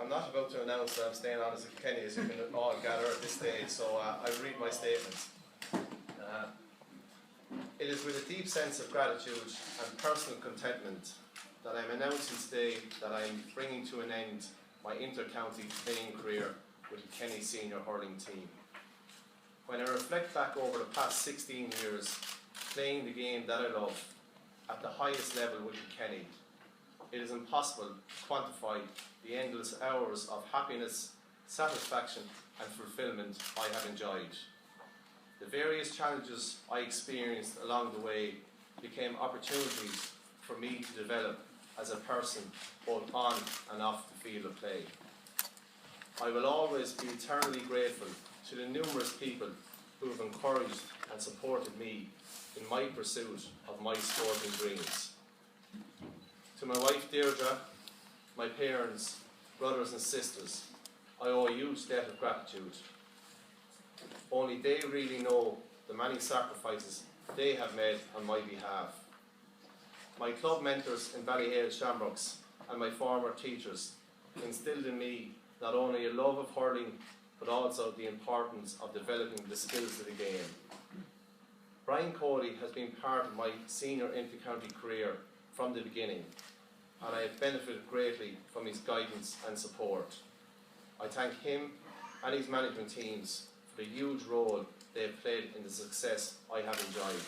I'm not about to announce that I'm staying on as a Kilkenny, as you can all gather at this stage, so I read my statements. It is with a deep sense of gratitude and personal contentment that I'm announcing today that I'm bringing to an end my inter-county playing career with the Kilkenny Senior Hurling team. When I reflect back over the past 16 years playing the game that I love at the highest level with Kilkenny, it is impossible to quantify the endless hours of happiness, satisfaction and fulfilment I have enjoyed. The various challenges I experienced along the way became opportunities for me to develop as a person both on and off the field of play. I will always be eternally grateful to the numerous people who have encouraged and supported me in my pursuit of my sporting dreams. To my wife Deirdre, my parents, brothers and sisters, I owe a huge debt of gratitude. Only they really know the many sacrifices they have made on my behalf. My club mentors in Ballyhale Shamrocks and my former teachers instilled in me not only a love of hurling but also the importance of developing the skills of the game. Brian Cody has been part of my senior inter-county career from the beginning, and I have benefited greatly from his guidance and support. I thank him and his management teams for the huge role they have played in the success I have enjoyed.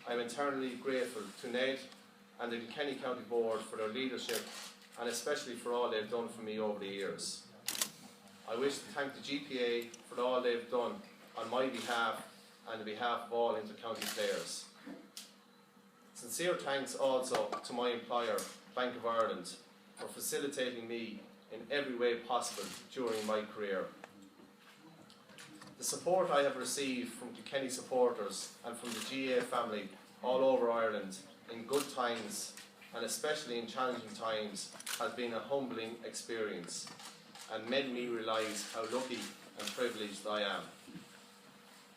I am eternally grateful to Ned and the Kilkenny County Board for their leadership and especially for all they have done for me over the years. I wish to thank the GPA for all they have done on my behalf and on behalf of all inter-county players. Sincere thanks also to my employer, Bank of Ireland, for facilitating me in every way possible during my career. The support I have received from Kilkenny supporters and from the GA family all over Ireland in good times and especially in challenging times has been a humbling experience and made me realise how lucky and privileged I am.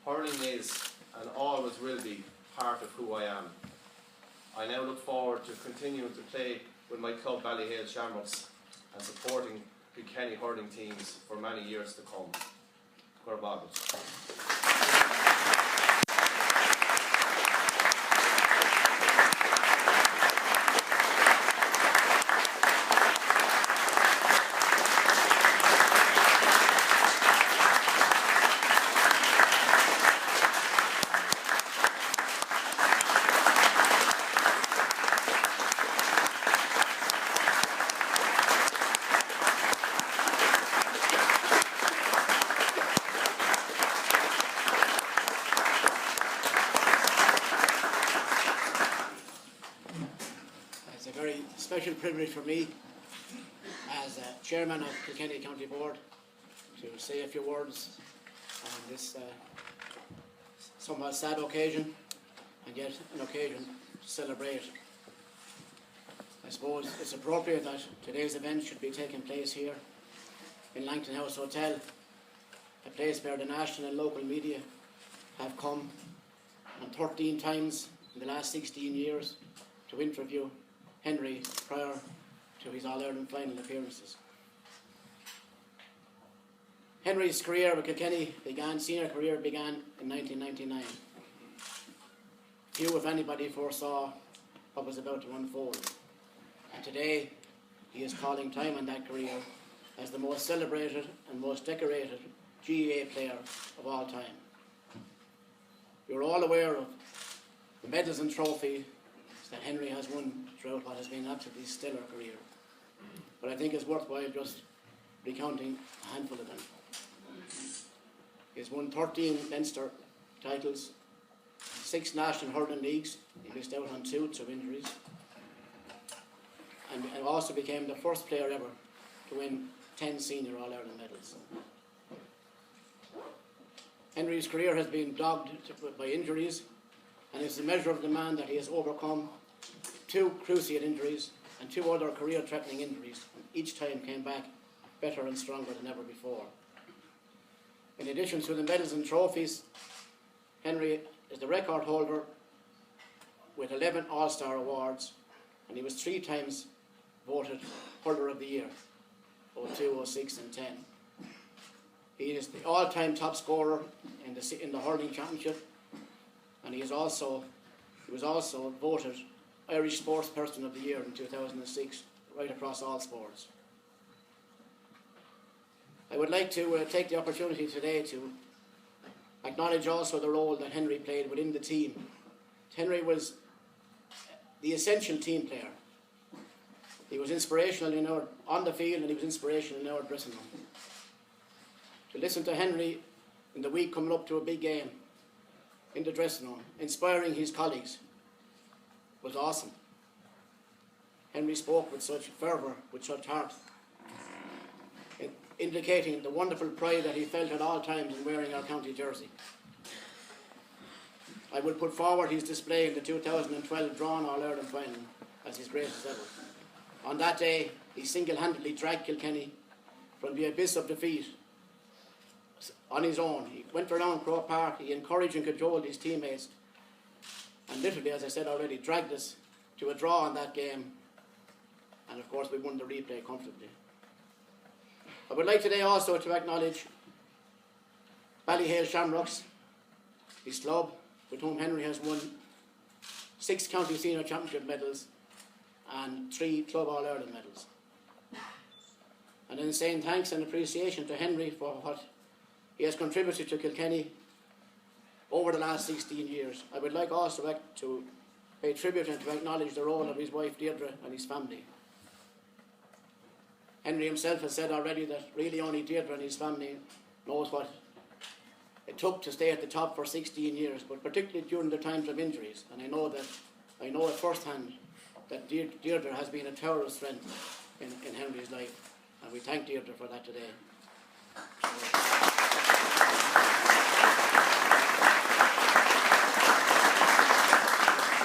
Hurling is and always will be part of who I am. I now look forward to continuing to play with my club Ballyhale Shamrocks and supporting the Kilkenny hurling teams for many years to come. Special privilege for me as chairman of Kilkenny County Board to say a few words on this somewhat sad occasion, and yet an occasion to celebrate. I suppose it's appropriate that today's event should be taking place here in Langton House Hotel, a place where the national and local media have come on 13 times in the last 16 years to interview Henry prior to his All-Ireland final appearances. Henry's career with Kilkenny senior career began in 1999. Few, if anybody, foresaw what was about to unfold. And today, he is calling time on that career as the most celebrated and most decorated GAA player of all time. You're all aware of the medals and trophies that Henry has won throughout what has been an absolutely stellar career. But I think it's worthwhile just recounting a handful of them. He has won 13 Leinster titles, 6 national hurling leagues. He missed out on 2 through injuries. And also became the first player ever to win 10 senior All-Ireland medals. Henry's career has been dogged by injuries, and it's a measure of the man that he has overcome 2 cruciate injuries and 2 other career-threatening injuries, and each time came back better and stronger than ever before. In addition to the medals and trophies, Henry is the record holder with 11 All-Star awards, and he was 3 times voted Hurler of the Year. 02, 06 and 10. He is the all-time top scorer in the hurling championship, and he was also voted Irish Sports Person of the Year in 2006, right across all sports. I would like to take the opportunity today to acknowledge also the role that Henry played within the team. Henry was the essential team player. He was inspirational on the field, and he was inspirational in our dressing room. To listen to Henry in the week coming up to a big game in the dressing room, inspiring his colleagues, was awesome. Henry spoke with such fervour, with such heart, indicating the wonderful pride that he felt at all times in wearing our county jersey. I will put forward his display in the 2012 Drawn All-Ireland final as his greatest ever. On that day, he single-handedly dragged Kilkenny from the abyss of defeat on his own. He went around Croke Park, he encouraged and cajoled his teammates, and literally, as I said already, dragged us to a draw in that game, and of course we won the replay comfortably. I would like today also to acknowledge Ballyhale Shamrocks, his club, with whom Henry has won 6 county senior championship medals and 3 club All-Ireland medals. And in saying thanks and appreciation to Henry for what he has contributed to Kilkenny over the last 16 years, I would like also to pay tribute and to acknowledge the role of his wife Deirdre and his family. Henry himself has said already that really only Deirdre and his family knows what it took to stay at the top for 16 years, but particularly during the times of injuries. And I know it firsthand that Deirdre has been a tower of strength in Henry's life, and we thank Deirdre for that today.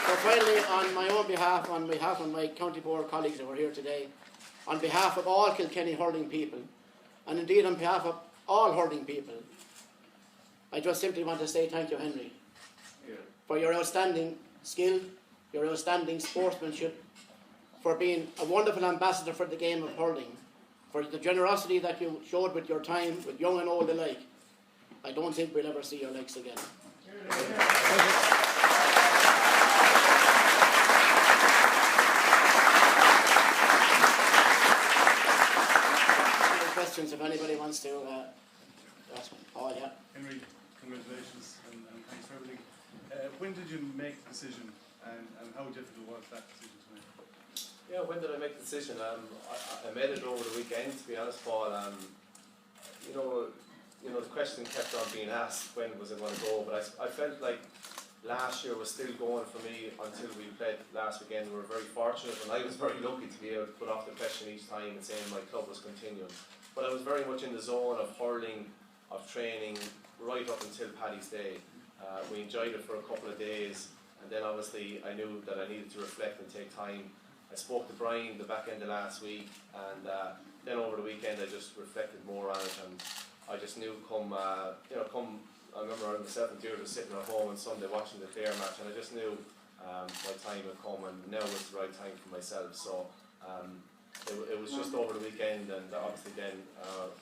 So finally, on my own behalf, on behalf of my county board colleagues who are here today, on behalf of all Kilkenny hurling people, and indeed on behalf of all hurling people, I just simply want to say thank you, Henry, for your outstanding skill, your outstanding sportsmanship, for being a wonderful ambassador for the game of hurling, for the generosity that you showed with your time, with young and old alike. I don't think we'll ever see your legs again. Any questions if anybody wants to ask? Oh, yeah. Henry, congratulations and thanks for everything. When did you make the decision and how difficult was that decision to make? Yeah, when did I make the decision? I made it over the weekend, to be honest, Paul. The question kept on being asked, when was I going to go? But I felt like last year was still going for me until we played last weekend. We were very fortunate, and I was very lucky to be able to put off the question each time and saying my club was continuing. But I was very much in the zone of hurling, of training, right up until Paddy's Day. We enjoyed it for a couple of days, and then obviously I knew that I needed to reflect and take time. I spoke to Brian the back end of last week, and then over the weekend I just reflected more on it, and I just knew I remember myself and Deirdre sitting at home on Sunday watching the Clare match, and I just knew my time had come, and now was the right time for myself. So it was just over the weekend, and obviously then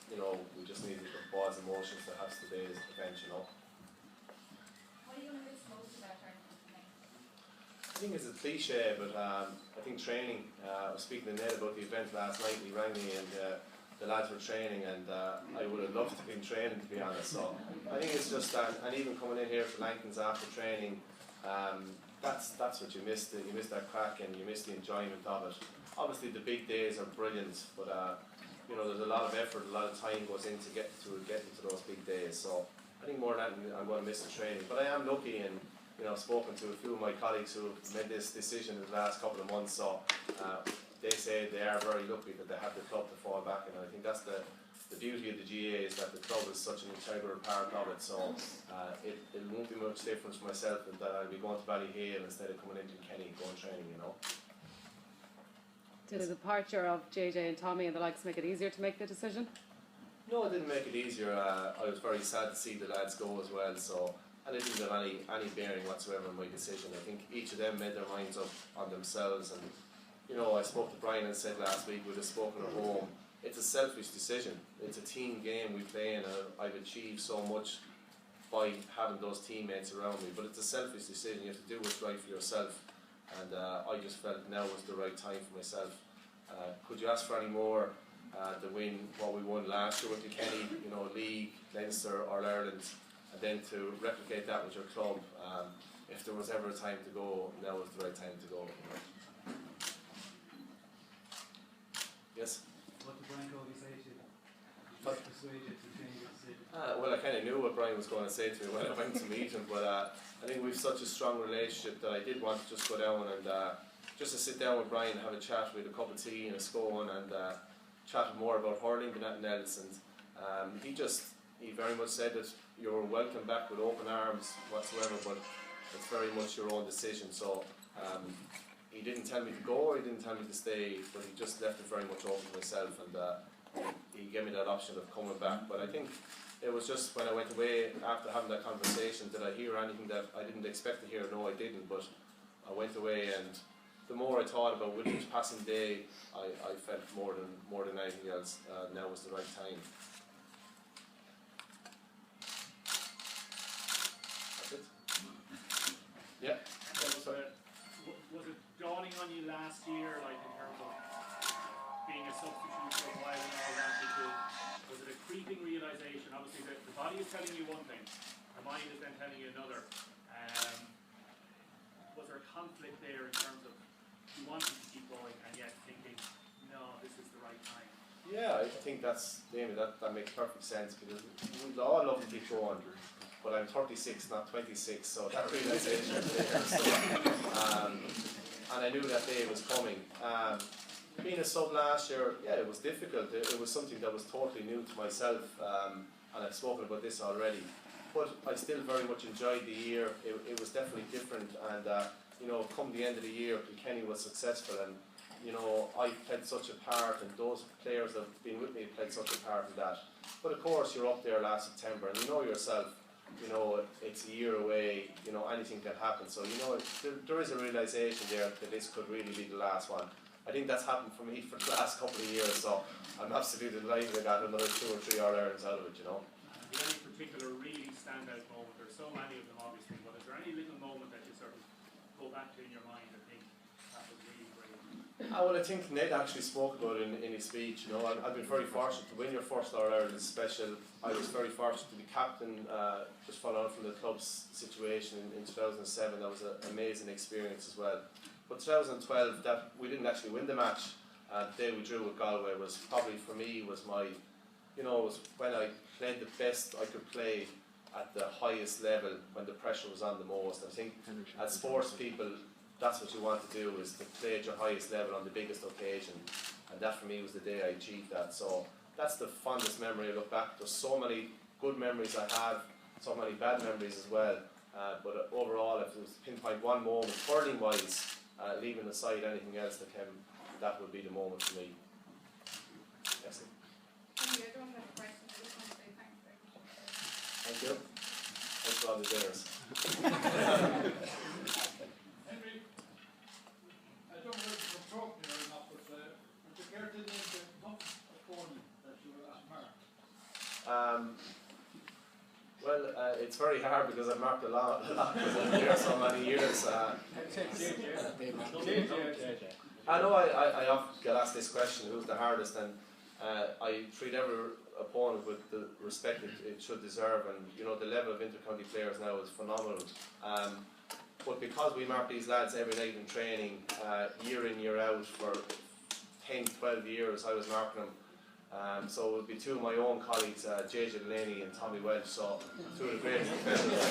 we just needed the balls and motions to have today's event. What are you going to miss most about tournament tonight? I think it's a cliche, but I think training. I was speaking to Ned about the event last night. He rang me, and the lads were training, and I would have loved to have been training, to be honest. So I think it's just and even coming in here to Langton's after training, that's what you miss. You miss that crack, and you miss the enjoyment of it. Obviously, the big days are brilliant, but there's a lot of effort, a lot of time goes into getting to those big days. So I think more than that, I'm going to miss the training. But I am lucky, and I've spoken to a few of my colleagues who have made this decision in the last couple of months. So they say they are very lucky that they have the club to fall back in. And I think that's the beauty of the GA, is that the club is such an integral part of it. So it won't be much difference for myself than that I'll be going to Ballyhale instead of coming into Kenny going training. Did the departure of JJ and Tommy and the likes make it easier to make the decision? No, it didn't make it easier. I was very sad to see the lads go as well. So and it didn't have any bearing whatsoever on my decision. I think each of them made their minds up on themselves. And I spoke to Brian and said last week, we'd have spoken at home, it's a selfish decision. It's a team game we play in, and I've achieved so much by having those teammates around me. But it's a selfish decision. You have to do what's right for yourself, and I just felt now was the right time for myself. Could you ask for any more to win what we won last year with Kilkenny, League, Leinster, or Ireland, and then to replicate that with your club? If there was ever a time to go, now was the right time to go. Yes? What did Brian Covey say to you? What? Did he persuade you to change your decision? Well, I kind of knew what Brian was going to say to me when I went to meet him, but I think we've such a strong relationship that I did want to just go down and just to sit down with Brian, have a chat with a cup of tea and a scone, and chat more about hurling than anything else. And he very much said that you're welcome back with open arms whatsoever, but it's very much your own decision. So he didn't tell me to go, he didn't tell me to stay, but he just left it very much open to myself, and he gave me that option of coming back. But I think it was just when I went away after having that conversation, did I hear anything that I didn't expect to hear? No, I didn't, but I went away, and the more I thought about with each passing day, I felt more than anything else, now was the right time. That's it? Yeah. Was it dawning on you last year, like in terms of being a substitute for a while and all that? Was it a creeping realization? Obviously, the body is telling you one thing, the mind is then telling you another. Was there a conflict there in terms of you wanting to keep going and yet thinking, no, this is the right time? Yeah, I think that's, Damien, that makes perfect sense, because we'd all love to keep going. But I'm 36, not 26, so that realization is there. So, and I knew that day was coming. Being a sub last year, yeah, it was difficult. It was something that was totally new to myself, and I've spoken about this already. But I still very much enjoyed the year. It was definitely different, and come the end of the year, Kilkenny was successful, and I played such a part, and those players that have been with me played such a part in that. But of course, you're up there last September, and you know yourself. It's a year away, anything can happen. So, there is a realisation there that this could really be the last one. I think that's happened for me for the last couple of years, so I'm absolutely delighted I got another 2 or 3 All-Irelands out of it, Is there any particular really standout moment? There's so many of them, obviously, but is there any little moment that you sort of go back to in your mind and think, that was really great? Well, I think Ned actually spoke about it in his speech. I've been very fortunate to win your first All-Ireland is special. I was very fortunate to be captain, just following on from the club's situation in 2007. That was an amazing experience as well. But 2012, that we didn't actually win the match. The day we drew with Galway was probably, for me, was my, was when I played the best I could play at the highest level, when the pressure was on the most. I think as sports people, that's what you want to do, is to play at your highest level on the biggest occasion, and that for me was the day I achieved that. So that's the fondest memory I look back. There's so many good memories I have, so many bad memories as well, but overall, if it was to pinpoint one moment, hurling wise, leaving aside anything else that came, that would be the moment for me. Yes. I don't have a question, I just want to say thanks very much. Thank you. Thanks for all the dinners. Henry, I don't know if you're talking or not, but would you care to name the toughest opponent that you have marked? Well, it's very hard because I've marked a lot because I've been here so many years. I know I often get asked this question, who's the hardest, and I treat every opponent with the respect it should deserve, and the level of inter-county players now is phenomenal. But because we mark these lads every night in training, year in, year out, for 10, 12 years I was marking them. So it would be 2 of my own colleagues, JJ Delaney and Tommy Welch, so 2 of the greatest professionals.